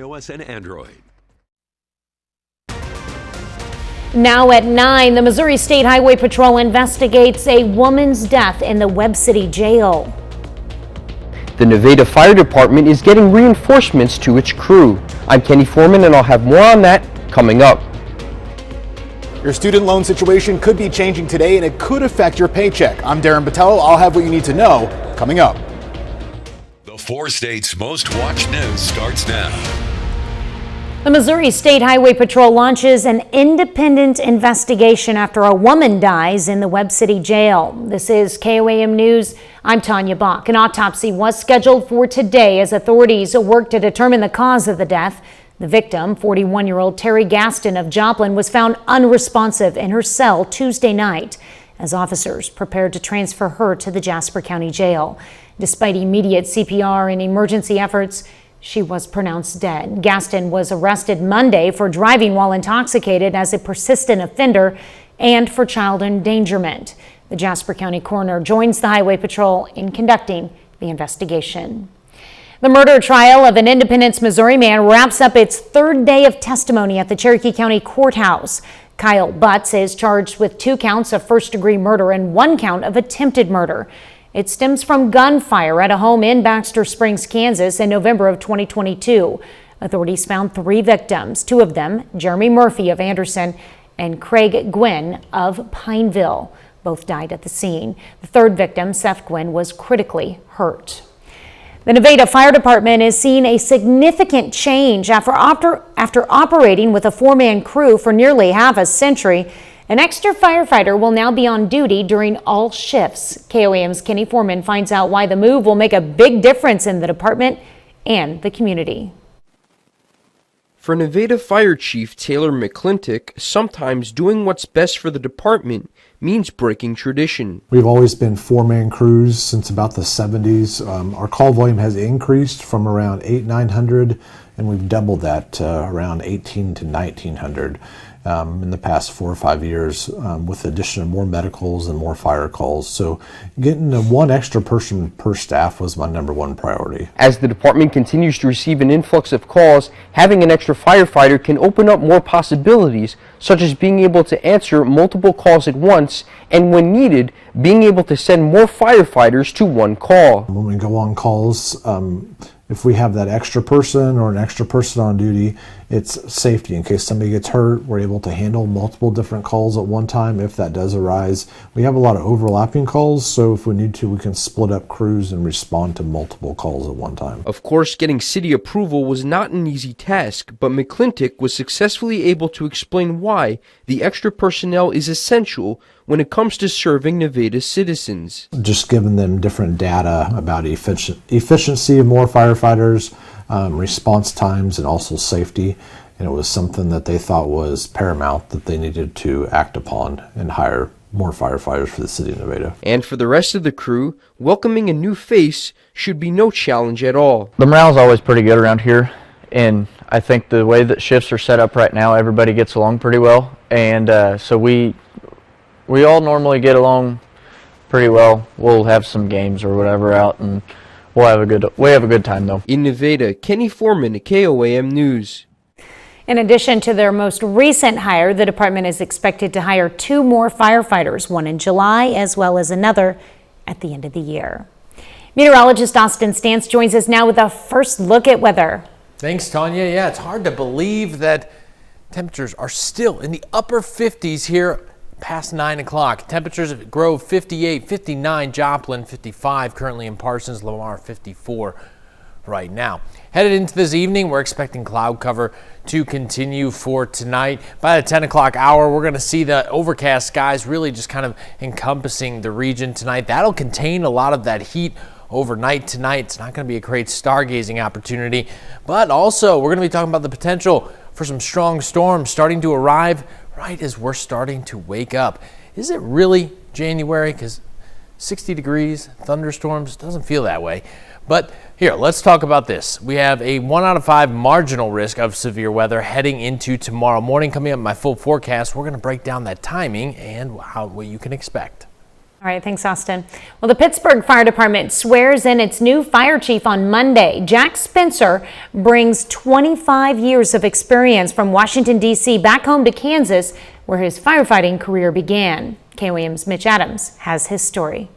iOS and Android. Now at 9, the Missouri State Highway Patrol investigates a woman's death in the Webb City jail. The Nevada Fire Department is getting reinforcements to its crew. I'm Kenny Foreman, and I'll have more on that coming up. Your student loan situation could be changing today, and it could affect your paycheck. I'm Darren Botello. I'll have what you need to know coming up. The 4 states' most watched news starts now. The Missouri State Highway Patrol launches an independent investigation after a woman dies in the Webb City jail. This is KOAM News. I'm Tanya Bach. An autopsy was scheduled for today as authorities work to determine the cause of the death. The victim, 41-year-old Terry Gaston of Joplin, was found unresponsive in her cell Tuesday night as officers prepared to transfer her to the Jasper County Jail. Despite immediate CPR and emergency efforts, she was pronounced dead. Gaston was arrested Monday for driving while intoxicated as a persistent offender and for child endangerment. The Jasper County coroner joins the Highway Patrol in conducting the investigation. The murder trial of an Independence, Missouri man wraps up its 3rd day of testimony at the Cherokee County Courthouse. Kyle Butts is charged with 2 counts of first-degree murder and 1 count of attempted murder. It stems from gunfire at a home in Baxter Springs, Kansas in November of 2022. Authorities found 3 victims, 2 of them, Jeremy Murphy of Anderson and Craig Gwynn of Pineville. Both died at the scene. The 3rd victim, Seth Gwynn, was critically hurt. The Nevada Fire Department is seeing a significant change after operating with a 4-man crew for nearly half a century. An extra firefighter will now be on duty during all shifts. KOAM's Kenny Foreman finds out why the move will make a big difference in the department and the community. For Nevada Fire Chief Taylor McClintock, sometimes doing what's best for the department means breaking tradition. We've always been 4-man crews since about the 70s. Our call volume has increased from around 800-900, and we've doubled that to around 18 to 1900 in the past 4 or 5 years, with the addition of more medicals and more fire calls. So getting 1 extra person per staff was my #1 priority. As the department continues to receive an influx of calls, having an extra firefighter can open up more possibilities, such as being able to answer multiple calls at once, and when needed, being able to send more firefighters to 1 call. When we go on calls, if we have that extra person or an extra person on duty, it's safety. In case somebody gets hurt, we're able to handle multiple different calls at one time if that does arise. We have a lot of overlapping calls, so if we need to, we can split up crews and respond to multiple calls at one time. Of course, getting city approval was not an easy task, but McClintock was successfully able to explain why the extra personnel is essential when it comes to serving Nevada citizens. Just giving them different data about efficiency of more firefighters, response times, and also safety. And it was something that they thought was paramount that they needed to act upon and hire more firefighters for the city of Nevada. And for the rest of the crew, welcoming a new face should be no challenge at all. The morale's always pretty good around here, and I think the way that shifts are set up right now, everybody gets along pretty well, and so we all normally get along pretty well. We'll have some games or whatever out, and we have a good time though. In Nevada, Kenny Foreman, KOAM News. In addition to their most recent hire, the department is expected to hire 2 more firefighters, 1 in July as well as another at the end of the year. Meteorologist Austin Stantz joins us now with a first look at weather. Thanks, Tanya. Yeah, it's hard to believe that temperatures are still in the upper 50s here past 9 o'clock. Temperatures at Grove 58, 59, Joplin 55, currently in Parsons, Lamar 54 right now. Headed into this evening, we're expecting cloud cover to continue for tonight. By the 10 o'clock hour, we're going to see the overcast skies really just kind of encompassing the region tonight. That'll contain a lot of that heat overnight tonight. It's not going to be a great stargazing opportunity, but also we're going to be talking about the potential for some strong storms starting to arrive right as we're starting to wake up. Is it really January? Because 60 degrees, thunderstorms, doesn't feel that way. But here, let's talk about this. We have a 1 out of 5 marginal risk of severe weather heading into tomorrow morning. Coming up in my full forecast, we're going to break down that timing and what you can expect. All right, thanks, Austin. Well, the Pittsburgh Fire Department swears in its new fire chief on Monday. Jack Spencer brings 25 years of experience from Washington, D.C. back home to Kansas, where his firefighting career began. KOAM's Mitch Adams has his story.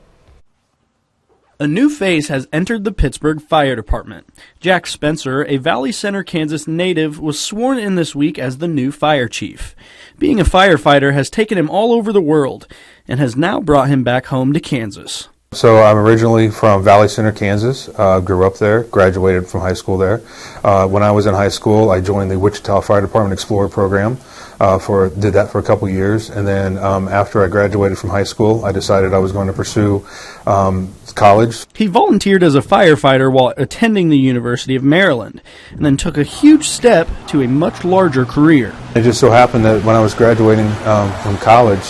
A new face has entered the Pittsburgh Fire Department. Jack Spencer, a Valley Center, Kansas native, was sworn in this week as the new fire chief. Being a firefighter has taken him all over the world and has now brought him back home to Kansas. So I'm originally from Valley Center, Kansas. Grew up there, graduated from high school there. When I was in high school, I joined the Wichita Fire Department Explorer program. Did that for a couple years, and then after I graduated from high school, I decided I was going to pursue college. He volunteered as a firefighter while attending the University of Maryland, and then took a huge step to a much larger career. It just so happened that when I was graduating from college,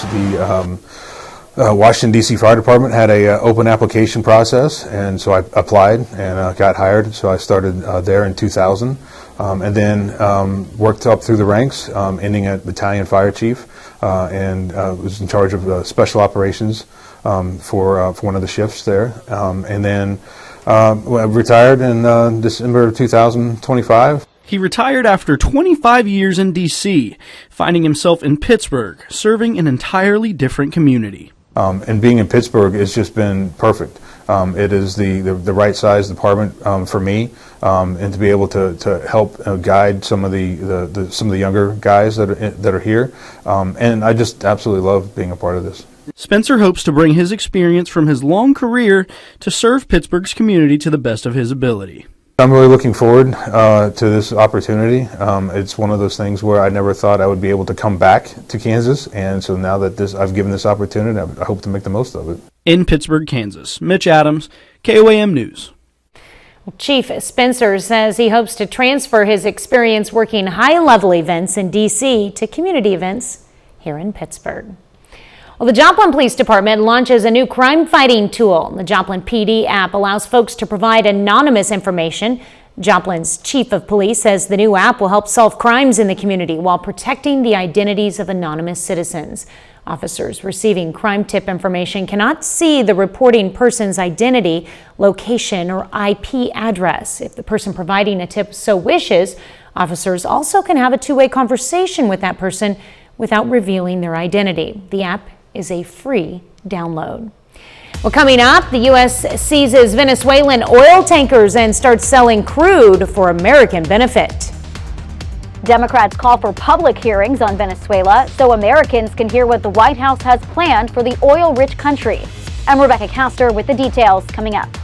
the Washington, D.C. Fire Department had a open application process, and so I applied and got hired. So I started there in 2000, and then worked up through the ranks, ending at battalion fire chief, and was in charge of special operations for one of the shifts there, and then retired in December of 2025. He retired after 25 years in D.C., finding himself in Pittsburgh, serving an entirely different community. And being in Pittsburgh has just been perfect. It is the right size department for me, and to be able to help guide some of the younger guys that are here, and I just absolutely love being a part of this. Spencer hopes to bring his experience from his long career to serve Pittsburgh's community to the best of his ability. I'm really looking forward to this opportunity. It's one of those things where I never thought I would be able to come back to Kansas, and so now that I've given this opportunity, I hope to make the most of it. In Pittsburgh, Kansas, Mitch Adams, KOAM News. Chief Spencer says he hopes to transfer his experience working high-level events in D.C. to community events here in Pittsburgh. Well, the Joplin Police Department launches a new crime-fighting tool. The Joplin PD app allows folks to provide anonymous information. Joplin's chief of police says the new app will help solve crimes in the community while protecting the identities of anonymous citizens. Officers receiving crime tip information cannot see the reporting person's identity, location, or IP address. If the person providing a tip so wishes, officers also can have a two-way conversation with that person without revealing their identity. The app is a free download. Well, coming up, the U.S. seizes Venezuelan oil tankers and starts selling crude for American benefit. Democrats call for public hearings on Venezuela so Americans can hear what the White House has planned for the oil-rich country. I'm Rebecca Castor with the details coming up.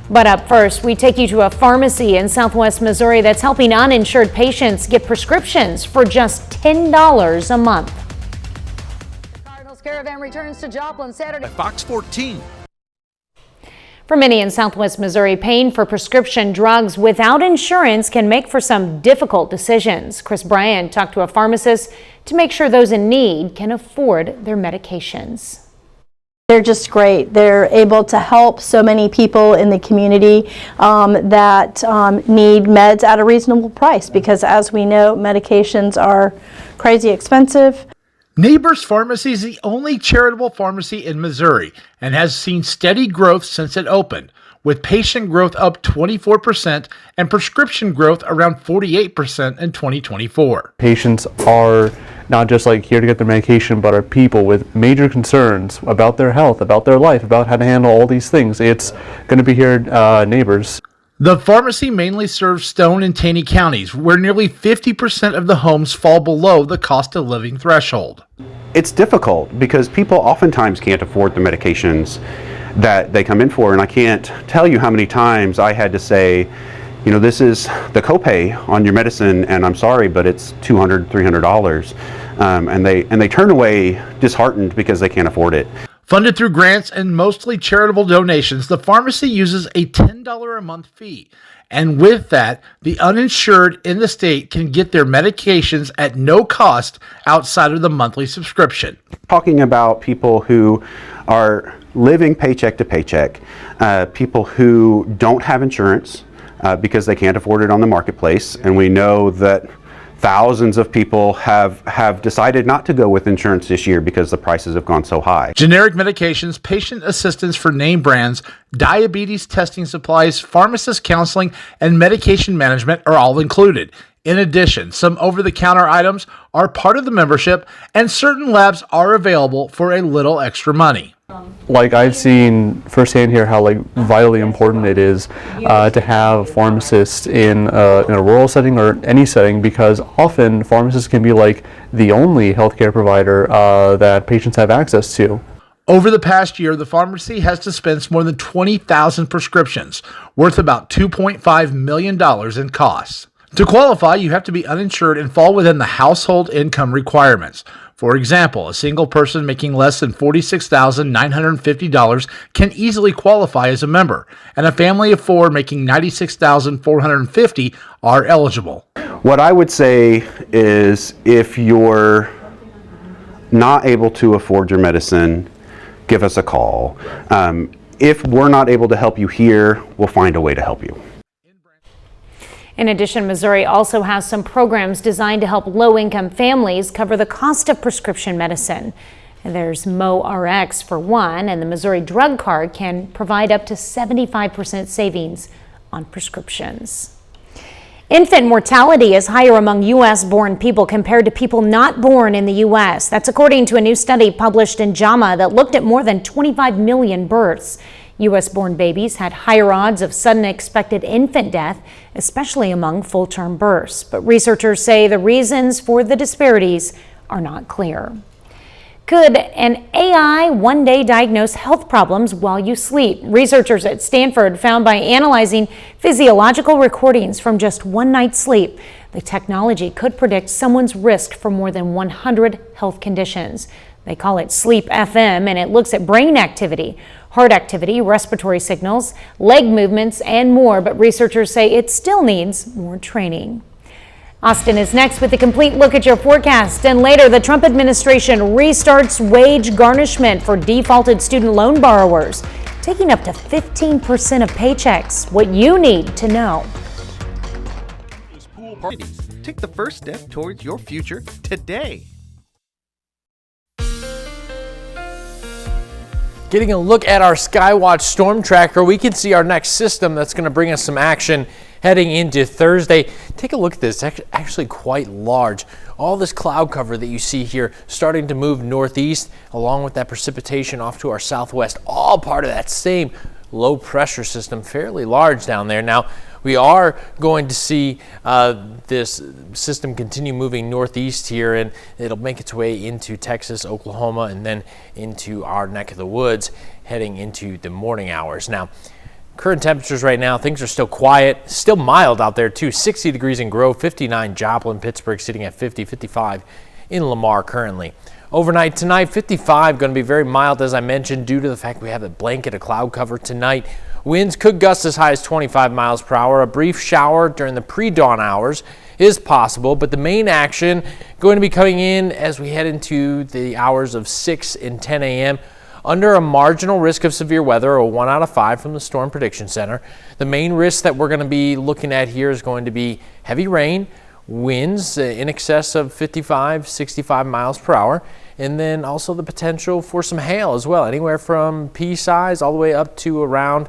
But up first, we take you to a pharmacy in Southwest Missouri that's helping uninsured patients get prescriptions for just $10 a month. Caravan returns to Joplin Saturday. Fox 14. For many in Southwest Missouri, paying for prescription drugs without insurance can make for some difficult decisions. Chris Bryant talked to a pharmacist to make sure those in need can afford their medications. They're just great. They're able to help so many people in the community that need meds at a reasonable price, because as we know, medications are crazy expensive. Neighbors Pharmacy is the only charitable pharmacy in Missouri and has seen steady growth since it opened, with patient growth up 24% and prescription growth around 48% in 2024. Patients are not just here to get their medication, but are people with major concerns about their health, about their life, about how to handle all these things. It's going to be here at Neighbors. The pharmacy mainly serves Stone and Taney counties, where nearly 50% of the homes fall below the cost of living threshold. It's difficult because people oftentimes can't afford the medications that they come in for, and I can't tell you how many times I had to say, you know, this is the copay on your medicine, and I'm sorry, but it's $200, $300, and they turn away disheartened because they can't afford it. Funded through grants and mostly charitable donations, the pharmacy uses a $10 a month fee. And with that, the uninsured in the state can get their medications at no cost outside of the monthly subscription. Talking about people who are living paycheck to paycheck, people who don't have insurance because they can't afford it on the marketplace, and we know that thousands of people have decided not to go with insurance this year because the prices have gone so high. Generic medications, patient assistance for name brands, diabetes testing supplies, pharmacist counseling, and medication management are all included. In addition, some over-the-counter items are part of the membership, and certain labs are available for a little extra money. Like, I've seen firsthand here how vitally important it is to have pharmacists in a rural setting or any setting, because often pharmacists can be the only healthcare provider that patients have access to. Over the past year, the pharmacy has dispensed more than 20,000 prescriptions, worth about $2.5 million in costs. To qualify, you have to be uninsured and fall within the household income requirements. For example, a single person making less than $46,950 can easily qualify as a member, and a family of 4 making $96,450 are eligible. What I would say is, if you're not able to afford your medicine, give us a call. If we're not able to help you here, we'll find a way to help you. In addition, Missouri also has some programs designed to help low-income families cover the cost of prescription medicine. And there's MoRx for one, and the Missouri Drug Card can provide up to 75% savings on prescriptions. Infant mortality is higher among U.S.-born people compared to people not born in the U.S. That's according to a new study published in JAMA that looked at more than 25 million births. U.S.-born babies had higher odds of sudden expected infant death, especially among full-term births. But researchers say the reasons for the disparities are not clear. Could an AI one day diagnose health problems while you sleep? Researchers at Stanford found by analyzing physiological recordings from just one night's sleep, the technology could predict someone's risk for more than 100 health conditions. They call it Sleep FM, and it looks at brain activity, heart activity, respiratory signals, leg movements, and more, but researchers say it still needs more training. Austin is next with a complete look at your forecast, and later the Trump administration restarts wage garnishment for defaulted student loan borrowers, taking up to 15% of paychecks. What you need to know. Take the first step towards your future today. Getting a look at our Skywatch storm tracker, we can see our next system that's going to bring us some action heading into Thursday. Take a look at this, it's actually quite large. All this cloud cover that you see here starting to move northeast, along with that precipitation off to our southwest, all part of that same low pressure system, fairly large down there. Now, we are going to see this system continue moving northeast here, and it'll make its way into Texas, Oklahoma, and then into our neck of the woods heading into the morning hours. Now, current temperatures right now, things are still quiet, still mild out there too. 60 degrees in Grove, 59 Joplin, Pittsburgh sitting at 50, 55 in Lamar currently. Overnight tonight, 55, going to be very mild, as I mentioned, due to the fact we have a blanket of cloud cover tonight. Winds could gust as high as 25 miles per hour. A brief shower during the pre-dawn hours is possible, but the main action going to be coming in as we head into the hours of 6 and 10 a.m. under a marginal risk of severe weather, or 1 out of 5 from the Storm Prediction Center. The main risk that we're going to be looking at here is going to be heavy rain, winds in excess of 55, 65 miles per hour, and then also the potential for some hail as well, anywhere from pea size all the way up to around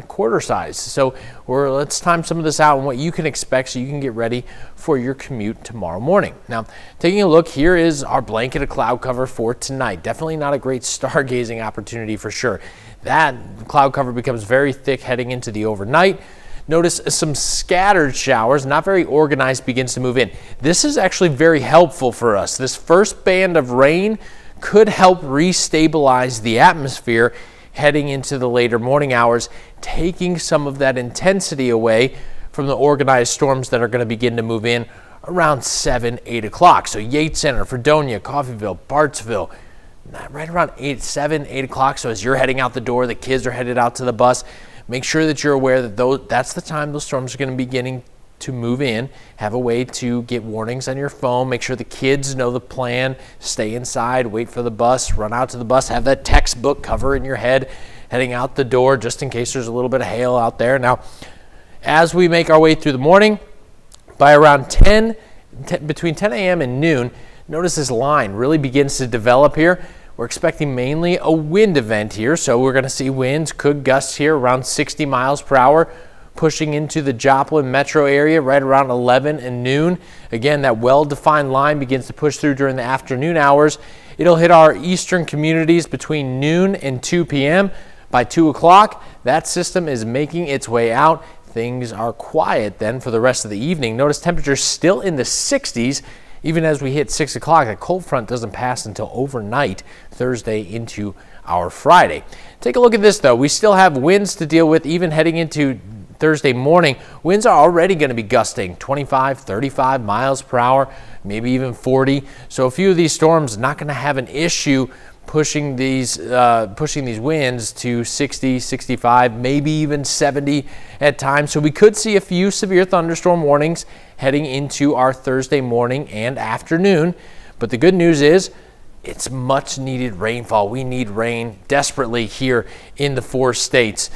quarter size. So let's time some of this out and what you can expect so you can get ready for your commute tomorrow morning. Now, taking a look, here is our blanket of cloud cover for tonight. Definitely not a great stargazing opportunity for sure. That cloud cover becomes very thick heading into the overnight. Notice some scattered showers, not very organized, begins to move in. This is actually very helpful for us. This first band of rain could help restabilize the atmosphere heading into the later morning hours, taking some of that intensity away from the organized storms that are going to begin to move in around 7, 8 o'clock. So Yates Center, Fredonia, Coffeyville, Bartsville, right around 7, 8 o'clock. So as you're heading out the door, the kids are headed out to the bus, make sure that you're aware that that's the time those storms are going to be beginning to move in. Have a way to get warnings on your phone. Make sure the kids know the plan. Stay inside, wait for the bus, run out to the bus, have that textbook cover in your head heading out the door just in case there's a little bit of hail out there. Now, as we make our way through the morning, by around 10, between 10 a.m. and noon, notice this line really begins to develop here. We're expecting mainly a wind event here, so we're going to see winds could gust here around 60 miles per hour, pushing into the Joplin metro area right around 11 and noon. Again, that well-defined line begins to push through during the afternoon hours. It'll hit our eastern communities between noon and 2 p.m. By 2 o'clock, that system is making its way out. Things are quiet then for the rest of the evening. Notice temperatures still in the 60s. Even as we hit 6 o'clock, the cold front doesn't pass until overnight, Thursday into our Friday. Take a look at this, though. We still have winds to deal with even heading into Thursday morning. Winds are already going to be gusting 25, 35 miles per hour, maybe even 40. So a few of these storms not going to have an issue pushing these winds to 60, 65, maybe even 70 at times. So we could see a few severe thunderstorm warnings heading into our Thursday morning and afternoon. But the good news is it's much needed rainfall. We need rain desperately here in the 4 states.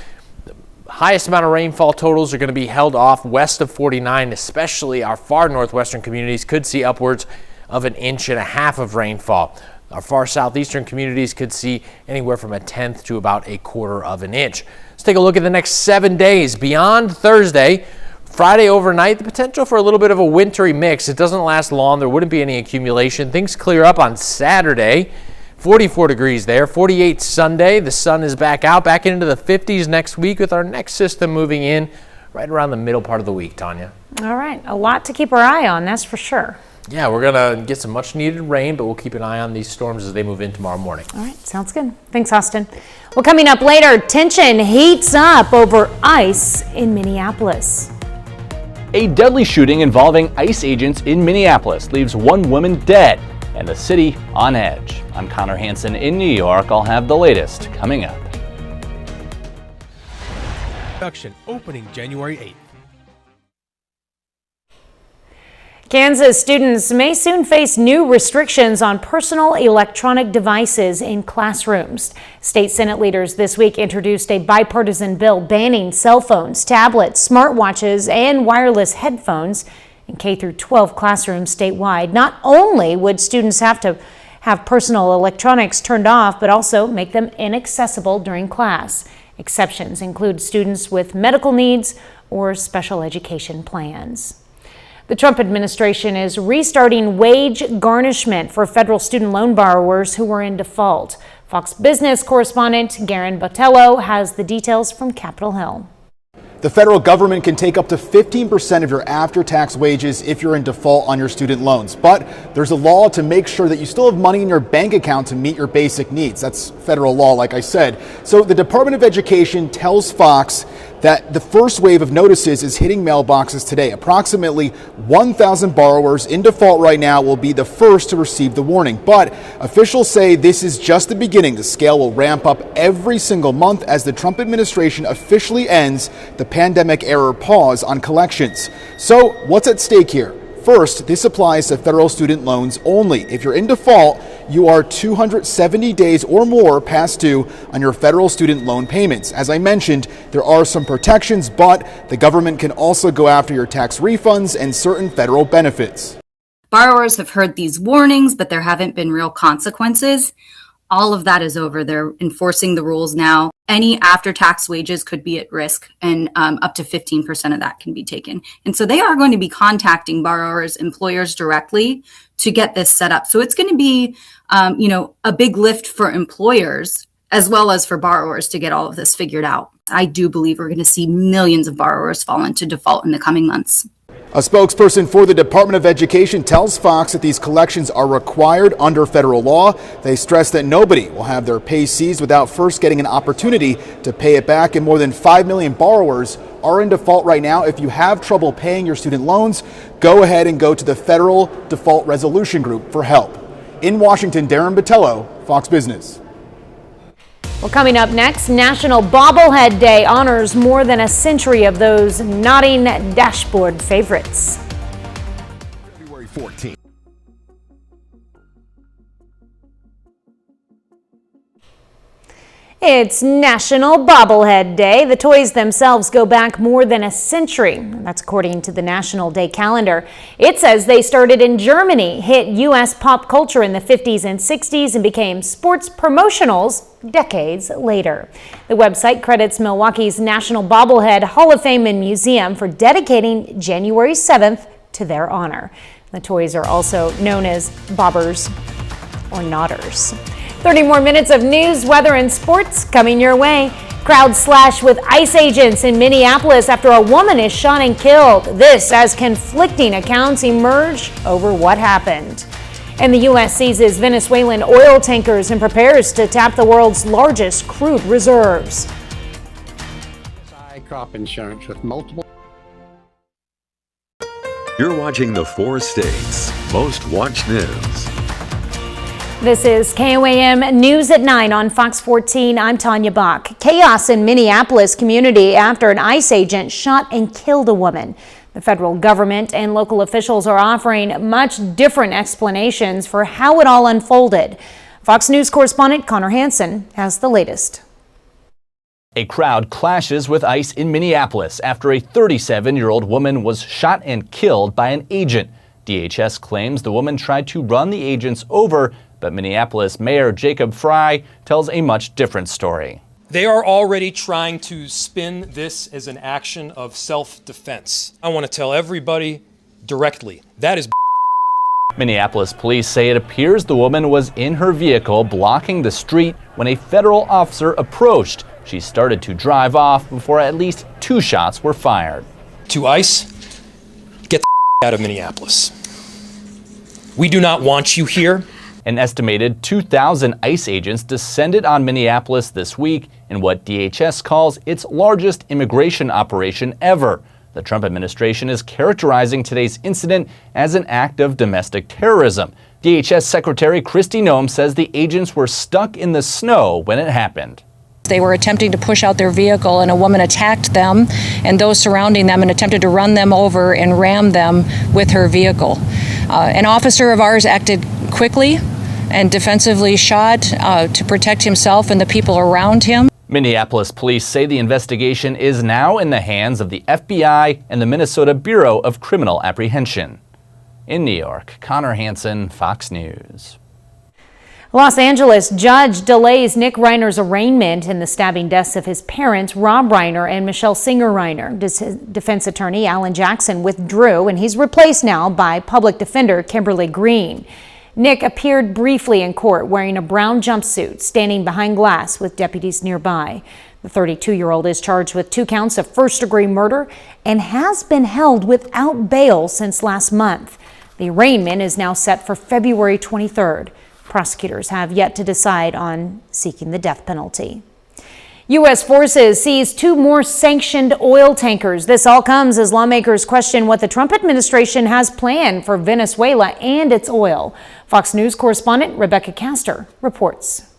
The highest amount of rainfall totals are going to be held off west of 49, especially our far northwestern communities could see upwards of 1.5 inches of rainfall. Our far southeastern communities could see anywhere from 1/10 to about 1/4 inch. Let's take a look at the next 7 days. Beyond Thursday, Friday overnight, the potential for a little bit of a wintry mix. It doesn't last long. There wouldn't be any accumulation. Things clear up on Saturday. 44 degrees there. 48 Sunday. The sun is back out, back into the 50s next week with our next system moving in right around the middle part of the week, Tanya. All right. A lot to keep our eye on, that's for sure. Yeah, we're going to get some much needed rain, but we'll keep an eye on these storms as they move in tomorrow morning. All right, sounds good. Thanks, Austin. Well, coming up later, tension heats up over ICE in Minneapolis. A deadly shooting involving ICE agents in Minneapolis leaves one woman dead and the city on edge. I'm Connor Hansen in New York. I'll have the latest coming up. Production opening January 8th. Kansas students may soon face new restrictions on personal electronic devices in classrooms. State Senate leaders this week introduced a bipartisan bill banning cell phones, tablets, smartwatches, and wireless headphones in K-12 classrooms statewide. Not only would students have to have personal electronics turned off, but also make them inaccessible during class. Exceptions include students with medical needs or special education plans. The Trump administration is restarting wage garnishment for federal student loan borrowers who were in default. Fox Business correspondent Garen Botello has the details from Capitol Hill. The federal government can take up to 15% of your after-tax wages if you're in default on your student loans. But there's a law to make sure that you still have money in your bank account to meet your basic needs. That's federal law, like I said. So the Department of Education tells Fox that the first wave of notices is hitting mailboxes today. Approximately 1,000 borrowers in default right now will be the first to receive the warning. But officials say this is just the beginning. The scale will ramp up every single month as the Trump administration officially ends the pandemic-era pause on collections. So what's at stake here? First, this applies to federal student loans only. If you're in default, you are 270 days or more past due on your federal student loan payments. As I mentioned, there are some protections, but the government can also go after your tax refunds and certain federal benefits. Borrowers have heard these warnings, but there haven't been real consequences. All of that is over. They're enforcing the rules now. Any after-tax wages could be at risk, and up to 15% of that can be taken. And so they are going to be contacting borrowers, employers directly to get this set up. So it's going to be, a big lift for employers as well as for borrowers to get all of this figured out. I do believe we're going to see millions of borrowers fall into default in the coming months. A spokesperson for the Department of Education tells Fox that these collections are required under federal law. They stress that nobody will have their pay seized without first getting an opportunity to pay it back, and more than 5 million borrowers are in default right now. If you have trouble paying your student loans, go ahead and go to the Federal Default Resolution Group for help. In Washington, Darren Botello, Fox Business. Well, coming up next, National Bobblehead Day honors more than a century of those nodding dashboard favorites. February 14th. It's National Bobblehead Day. The toys themselves go back more than a century. That's according to the National Day calendar. It says they started in Germany, hit U.S. pop culture in the 50s and 60s, and became sports promotionals decades later. The website credits Milwaukee's National Bobblehead Hall of Fame and Museum for dedicating January 7th to their honor. The toys are also known as bobbers or knotters. 30 more minutes of news, weather, and sports coming your way. Crowds slash with ICE agents in Minneapolis after a woman is shot and killed. This as conflicting accounts emerge over what happened. And the U.S. seizes Venezuelan oil tankers and prepares to tap the world's largest crude reserves. Crop insurance with multiple. You're watching the 4 States Most Watched News. This is KOAM News at 9 on Fox 14. I'm Tanya Bach. Chaos in Minneapolis community after an ICE agent shot and killed a woman. The federal government and local officials are offering much different explanations for how it all unfolded. Fox News correspondent Connor Hansen has the latest. A crowd clashes with ICE in Minneapolis after a 37-year-old woman was shot and killed by an agent. DHS claims the woman tried to run the agents over, but Minneapolis Mayor Jacob Frey tells a much different story. They are already trying to spin this as an action of self-defense. I want to tell everybody directly, that is Minneapolis police say it appears the woman was in her vehicle blocking the street when a federal officer approached. She started to drive off before at least 2 shots were fired. To ICE, get the out of Minneapolis. We do not want you here. An estimated 2,000 ICE agents descended on Minneapolis this week in what DHS calls its largest immigration operation ever. The Trump administration is characterizing today's incident as an act of domestic terrorism. DHS Secretary Kristi Noem says the agents were stuck in the snow when it happened. They were attempting to push out their vehicle and a woman attacked them and those surrounding them and attempted to run them over and ram them with her vehicle. An officer of ours acted quickly and defensively shot to protect himself and the people around him. Minneapolis police say the investigation is now in the hands of the FBI and the Minnesota Bureau of Criminal Apprehension. In New York, Connor Hansen, Fox News. Los Angeles judge delays Nick Reiner's arraignment in the stabbing deaths of his parents, Rob Reiner and Michelle Singer Reiner. Defense attorney Alan Jackson withdrew, and he's replaced now by public defender Kimberly Green. Nick appeared briefly in court wearing a brown jumpsuit, standing behind glass with deputies nearby. The 32-year-old is charged with 2 counts of first-degree murder and has been held without bail since last month. The arraignment is now set for February 23rd. Prosecutors have yet to decide on seeking the death penalty. U.S. forces seized 2 more sanctioned oil tankers. This all comes as lawmakers question what the Trump administration has planned for Venezuela and its oil. Fox News correspondent Rebecca Castor reports.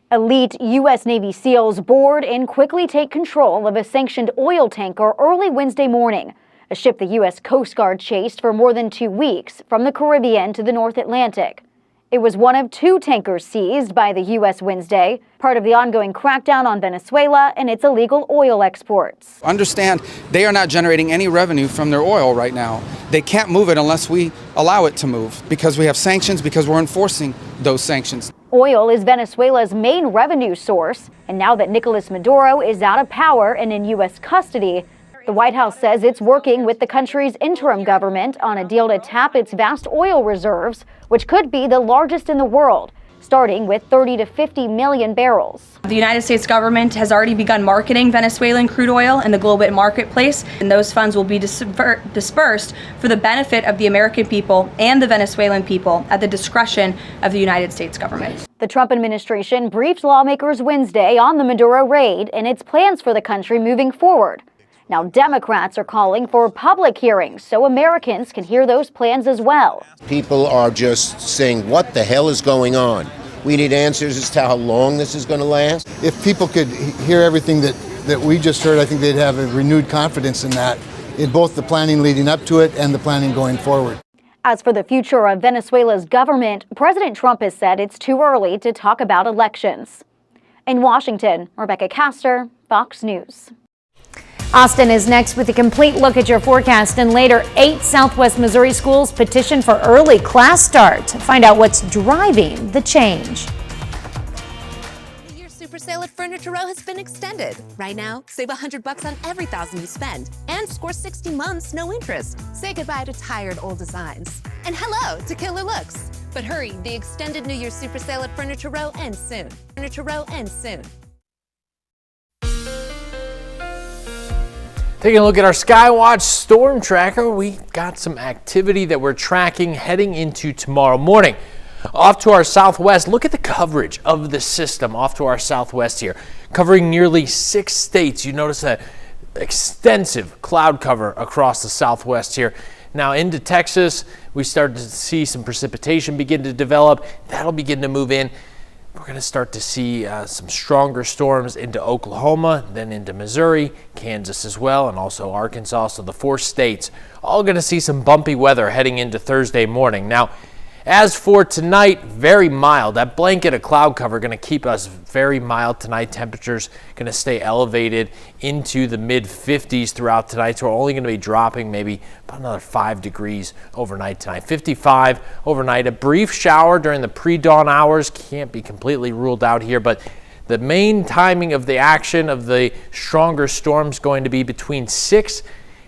Elite U.S. Navy SEALs board and quickly take control of a sanctioned oil tanker early Wednesday morning, a ship the U.S. Coast Guard chased for more than 2 weeks from the Caribbean to the North Atlantic. It was one of 2 tankers seized by the U.S. Wednesday, part of the ongoing crackdown on Venezuela and its illegal oil exports. Understand, they are not generating any revenue from their oil right now. They can't move it unless we allow it to move, because we have sanctions, because we're enforcing those sanctions. Oil is Venezuela's main revenue source, and now that Nicolas Maduro is out of power and in U.S. custody, the White House says it's working with the country's interim government on a deal to tap its vast oil reserves, which could be the largest in the world, starting with 30 to 50 million barrels. The United States government has already begun marketing Venezuelan crude oil in the global marketplace, and those funds will be dispersed for the benefit of the American people and the Venezuelan people at the discretion of the United States government. The Trump administration briefed lawmakers Wednesday on the Maduro raid and its plans for the country moving forward. Now, Democrats are calling for public hearings so Americans can hear those plans as well. People are just saying, what the hell is going on? We need answers as to how long this is going to last. If people could hear everything that we just heard, I think they'd have a renewed confidence in that, in both the planning leading up to it and the planning going forward. As for the future of Venezuela's government, President Trump has said it's too early to talk about elections. In Washington, Rebecca Castor, Fox News. Austin is next with a complete look at your forecast, and later 8 Southwest Missouri schools petition for early class start. Find out what's driving the change. The year super sale at Furniture Row has been extended. Right now, save $100 on every $1,000 you spend and score 60 months no interest. Say goodbye to tired old designs and hello to killer looks. But hurry, the extended New Year's super sale at Furniture Row ends soon. Furniture Row ends soon. Taking a look at our Skywatch storm tracker, we got some activity that we're tracking heading into tomorrow morning. Off to our southwest, look at the coverage of the system off to our southwest here, covering nearly 6 states. You notice that extensive cloud cover across the southwest here. Now into Texas, we started to see some precipitation begin to develop. That'll begin to move in. We're going to start to see some stronger storms into Oklahoma, then into Missouri, Kansas as well, and also Arkansas. So the 4 states all going to see some bumpy weather heading into Thursday morning. Now, as for tonight, very mild. That blanket of cloud cover going to keep us very mild tonight. Temperatures going to stay elevated into the mid-50s throughout tonight. So we're only going to be dropping maybe about another 5 degrees overnight tonight. 55 overnight. A brief shower during the pre-dawn hours can't be completely ruled out here, but the main timing of the action of the stronger storms going to be between 6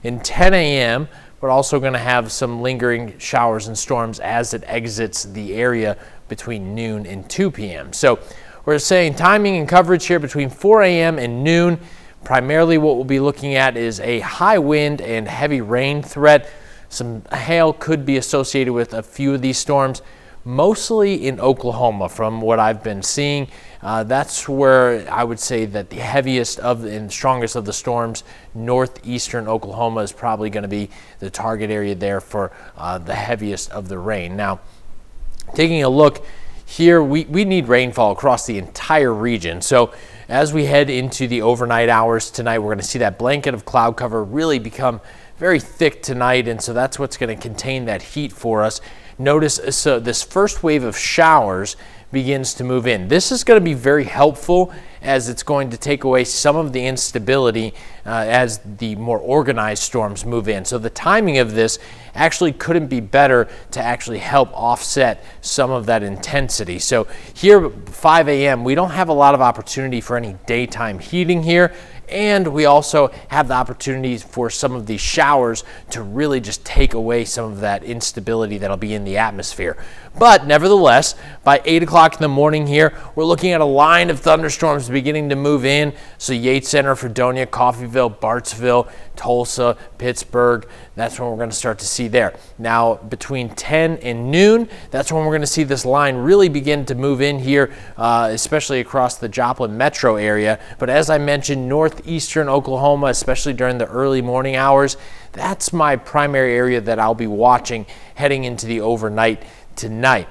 and 10 a.m. We're also going to have some lingering showers and storms as it exits the area between noon and 2 p.m. So we're saying timing and coverage here between 4 a.m. and noon. Primarily what we'll be looking at is a high wind and heavy rain threat. Some hail could be associated with a few of these storms, mostly in Oklahoma from what I've been seeing. That's where I would say that the heaviest of and strongest of the storms, northeastern Oklahoma, is probably going to be the target area there for the heaviest of the rain. Now, taking a look here, we need rainfall across the entire region. So as we head into the overnight hours tonight, we're going to see that blanket of cloud cover really become very thick tonight, and so that's what's going to contain that heat for us. Notice this first wave of showers begins to move in. This is going to be very helpful as it's going to take away some of the instability as the more organized storms move in. So the timing of this actually couldn't be better to actually help offset some of that intensity. So here, 5 a.m., we don't have a lot of opportunity for any daytime heating here. And we also have the opportunity for some of these showers to really just take away some of that instability that'll be in the atmosphere. But nevertheless, by 8 o'clock in the morning here, we're looking at a line of thunderstorms beginning to move in. So Yates Center, Fredonia, Coffeyville, Bartsville, Tulsa, Pittsburgh, that's when we're going to start to see there. Now, between 10 and noon, that's when we're going to see this line really begin to move in here, especially across the Joplin metro area. But as I mentioned, northeastern Oklahoma, especially during the early morning hours, that's my primary area that I'll be watching heading into the overnight tonight.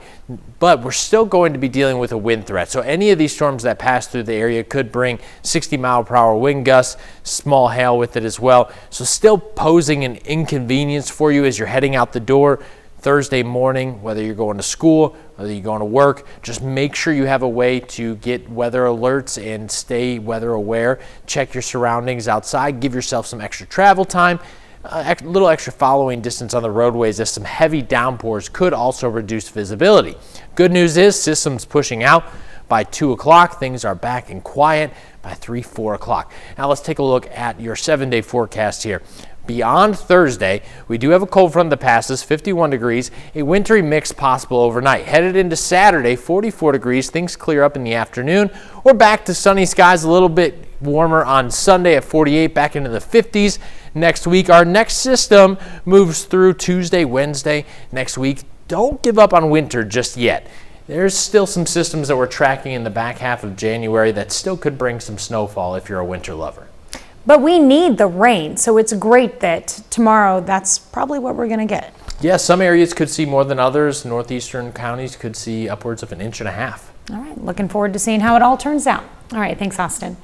But we're still going to be dealing with a wind threat. So any of these storms that pass through the area could bring 60-mile-per-hour wind gusts, small hail with it as well. So still posing an inconvenience for you as you're heading out the door Thursday morning, whether you're going to school, whether you're going to work. Just make sure you have a way to get weather alerts and stay weather aware. Check your surroundings outside. Give yourself some extra travel time. A little extra following distance on the roadways as some heavy downpours could also reduce visibility. Good news is systems pushing out by 2 o'clock. Things are back and quiet by 3, 4 o'clock. Now let's take a look at your 7-day forecast here. Beyond Thursday, we do have a cold front that passes, 51 degrees, a wintry mix possible overnight. Headed into Saturday, 44 degrees, things clear up in the afternoon. We're back to sunny skies, a little bit warmer on Sunday at 48, back into the 50s next week. Our next system moves through Tuesday, Wednesday next week. Don't give up on winter just yet. There's still some systems that we're tracking in the back half of January that still could bring some snowfall if you're a winter lover. But we need the rain, so it's great that tomorrow that's probably what we're going to get. Yeah, some areas could see more than others. Northeastern counties could see upwards of 1.5 inches. All right, looking forward to seeing how it all turns out. All right, thanks, Austin.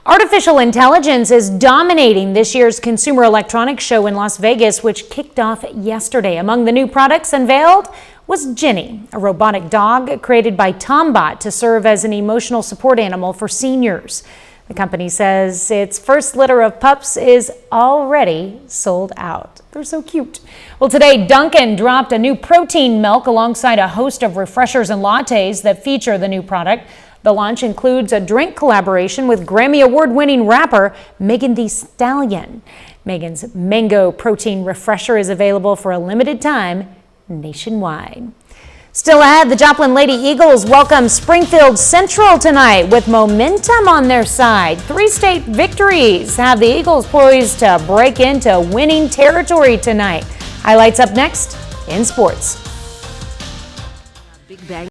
Artificial intelligence is dominating this year's Consumer Electronics Show in Las Vegas, which kicked off yesterday. Among the new products unveiled, was Jenny, a robotic dog created by Tombot to serve as an emotional support animal for seniors. The company says its first litter of pups is already sold out. They're so cute. Well, today Dunkin' dropped a new protein milk alongside a host of refreshers and lattes that feature the new product. The launch includes a drink collaboration with Grammy Award-winning rapper Megan Thee Stallion. Megan's Mango Protein Refresher is available for a limited time nationwide. Still ahead, the Joplin Lady Eagles welcome Springfield Central tonight with momentum on their side. 3 state victories have the Eagles poised to break into winning territory tonight. Highlights up next in sports. Big Bang.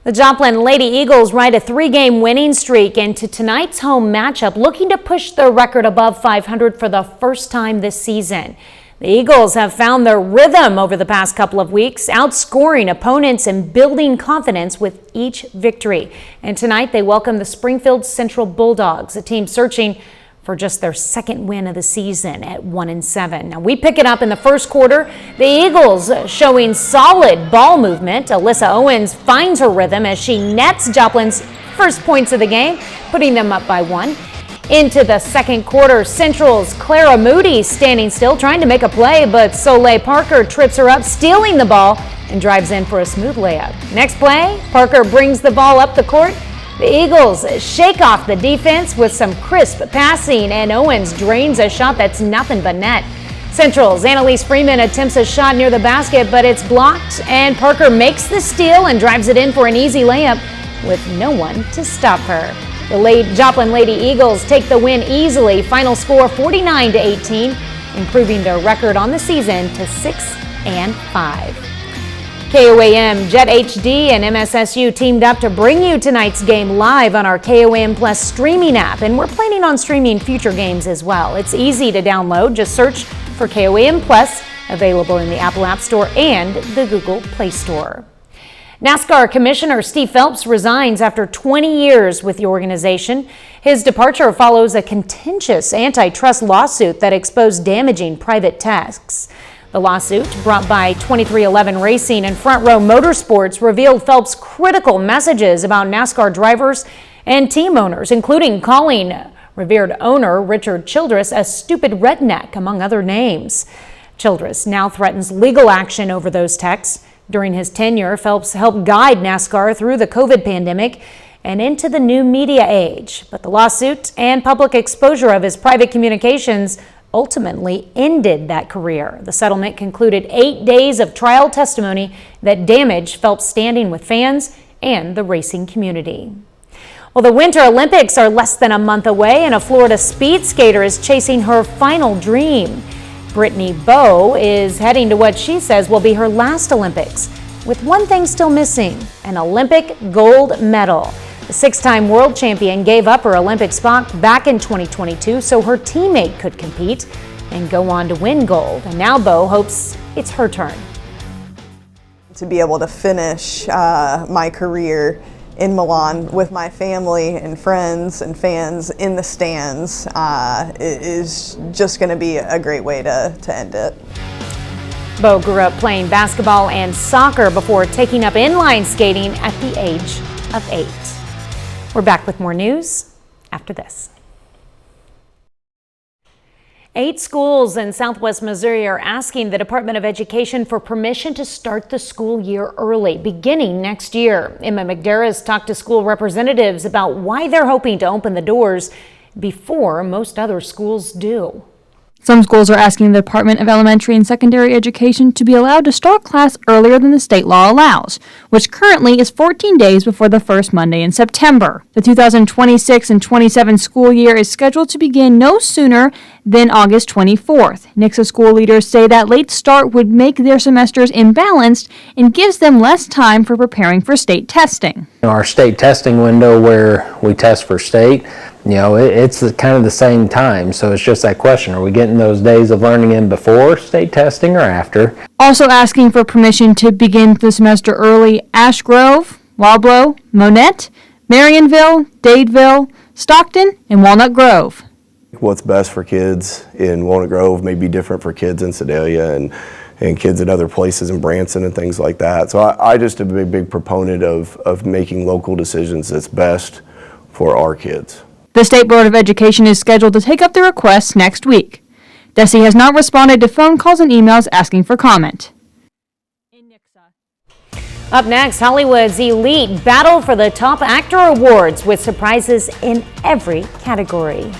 The Joplin Lady Eagles ride a 3-game winning streak into tonight's home matchup, looking to push their record above 500 for the first time this season. The Eagles have found their rhythm over the past couple of weeks, outscoring opponents and building confidence with each victory. And tonight they welcome the Springfield Central Bulldogs, a team searching for just their second win of the season at 1-7. Now we pick it up in the first quarter. The Eagles showing solid ball movement. Alyssa Owens finds her rhythm as she nets Joplin's first points of the game, putting them up by 1. Into the second quarter, Central's Clara Moody standing still, trying to make a play, but Soleil Parker trips her up, stealing the ball and drives in for a smooth layup. Next play, Parker brings the ball up the court. The Eagles shake off the defense with some crisp passing, and Owens drains a shot that's nothing but net. Central's Annalise Freeman attempts a shot near the basket, but it's blocked, and Parker makes the steal and drives it in for an easy layup with no one to stop her. The Joplin Lady Eagles take the win easily. Final score 49-18, improving their record on the season to 6-5. KOAM, Jet HD, and MSSU teamed up to bring you tonight's game live on our KOAM Plus streaming app, and we're planning on streaming future games as well. It's easy to download. Just search for KOAM Plus, available in the Apple App Store and the Google Play Store. NASCAR Commissioner Steve Phelps resigns after 20 years with the organization. His departure follows a contentious antitrust lawsuit that exposed damaging private texts. The lawsuit, brought by 2311 Racing and Front Row Motorsports, revealed Phelps' critical messages about NASCAR drivers and team owners, including calling revered owner Richard Childress a stupid redneck, among other names. Childress now threatens legal action over those texts. During his tenure, Phelps helped guide NASCAR through the COVID pandemic and into the new media age. But the lawsuit and public exposure of his private communications ultimately ended that career. The settlement concluded 8 days of trial testimony that damaged Phelps' standing with fans and the racing community. Well, the Winter Olympics are less than a month away, and a Florida speed skater is chasing her final dream. Brittany Bowe is heading to what she says will be her last Olympics, with one thing still missing: an Olympic gold medal. The 6-time world champion gave up her Olympic spot back in 2022 so her teammate could compete and go on to win gold. And now Bowe hopes it's her turn. To be able to finish my career in Milan with my family and friends and fans in the stands is just going to be a great way to end it. Bowe grew up playing basketball and soccer before taking up inline skating at the age of 8. We're back with more news after this. 8 schools in Southwest Missouri are asking the Department of Education for permission to start the school year early, beginning next year. Emma McDarris talked to school representatives about why they're hoping to open the doors before most other schools do. Some schools are asking the Department of Elementary and Secondary Education to be allowed to start class earlier than the state law allows, which currently is 14 days before the first Monday in September. The 2026 and 27 school year is scheduled to begin no sooner than August 24th. Nixa school leaders say that late start would make their semesters imbalanced and gives them less time for preparing for state testing. Our state testing window where we test for state, it's kind of the same time. So it's just that question, are we getting those days of learning in before state testing or after? Also asking for permission to begin the semester early: Ash Grove, Wablo, Monette, Marionville, Dadeville, Stockton, and Walnut Grove. What's best for kids in Walnut Grove may be different for kids in Sedalia, and and kids at other places in Branson and things like that. So I just am a big proponent of making local decisions that's best for our kids. The State Board of Education is scheduled to take up the request next week. DESE has not responded to phone calls and emails asking for comment. Up next, Hollywood's elite battle for the Top Actor Awards with surprises in every category.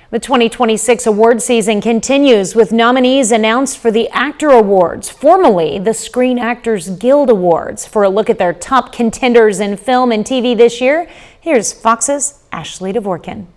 The 2026 award season continues with nominees announced for the Actor Awards, formerly the Screen Actors Guild Awards. For a look at their top contenders in film and TV this year, here's Fox's Ashley Dvorkin.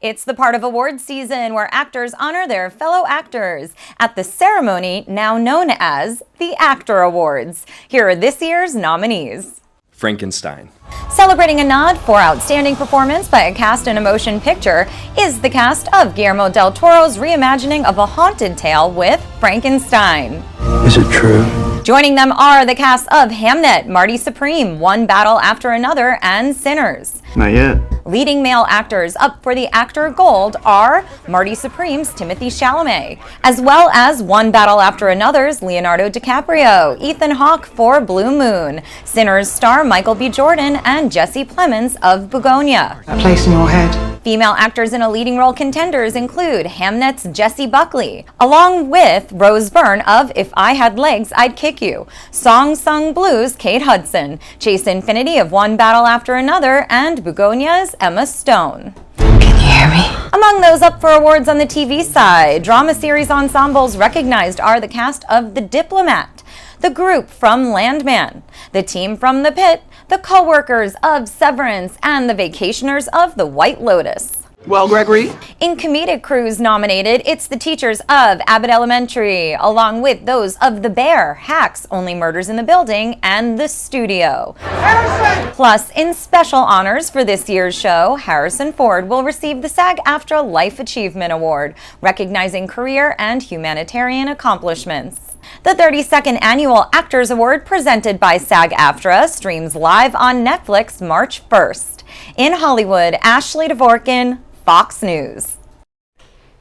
It's the part of awards season where actors honor their fellow actors at the ceremony now known as the Actor Awards. Here are this year's nominees. Frankenstein. Celebrating a nod for outstanding performance by a cast in a motion picture is the cast of Guillermo del Toro's reimagining of a haunted tale with Frankenstein. Is it true? Joining them are the cast of Hamnet, Marty Supreme, One Battle After Another, and Sinners. Not yet. Leading male actors up for the Actor Gold are Marty Supreme's Timothy Chalamet, as well as One Battle After Another's Leonardo DiCaprio, Ethan Hawke for Blue Moon, Sinners star Michael B. Jordan, and Jesse Plemons of Begonia. A place in your head. Female actors in a leading role contenders include Hamnet's Jessie Buckley, along with Rose Byrne of If I Had Legs, I'd Kick You, Song Sung Blues' Kate Hudson, Chase Infinity of One Battle After Another, and Begonia's Emma Stone. Can you hear me? Among those up for awards on the TV side, drama series ensembles recognized are the cast of The Diplomat, the group from Landman, the team from The Pit, the co-workers of Severance, and the vacationers of The White Lotus. Well, Gregory? In comedic crews nominated, it's the teachers of Abbott Elementary, along with those of The Bear, Hacks, Only Murders in the Building, and The Studio. Harrison! Plus, in special honors for this year's show, Harrison Ford will receive the SAG-AFTRA Life Achievement Award, recognizing career and humanitarian accomplishments. The 32nd Annual Actors Award presented by SAG-AFTRA streams live on Netflix March 1st. In Hollywood, Ashley Dvorkin, Fox News.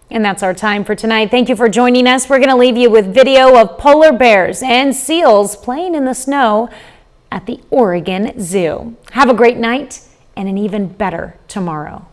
And that's our time for tonight. Thank you for joining us. We're going to leave you with video of polar bears and seals playing in the snow at the Oregon Zoo. Have a great night and an even better tomorrow.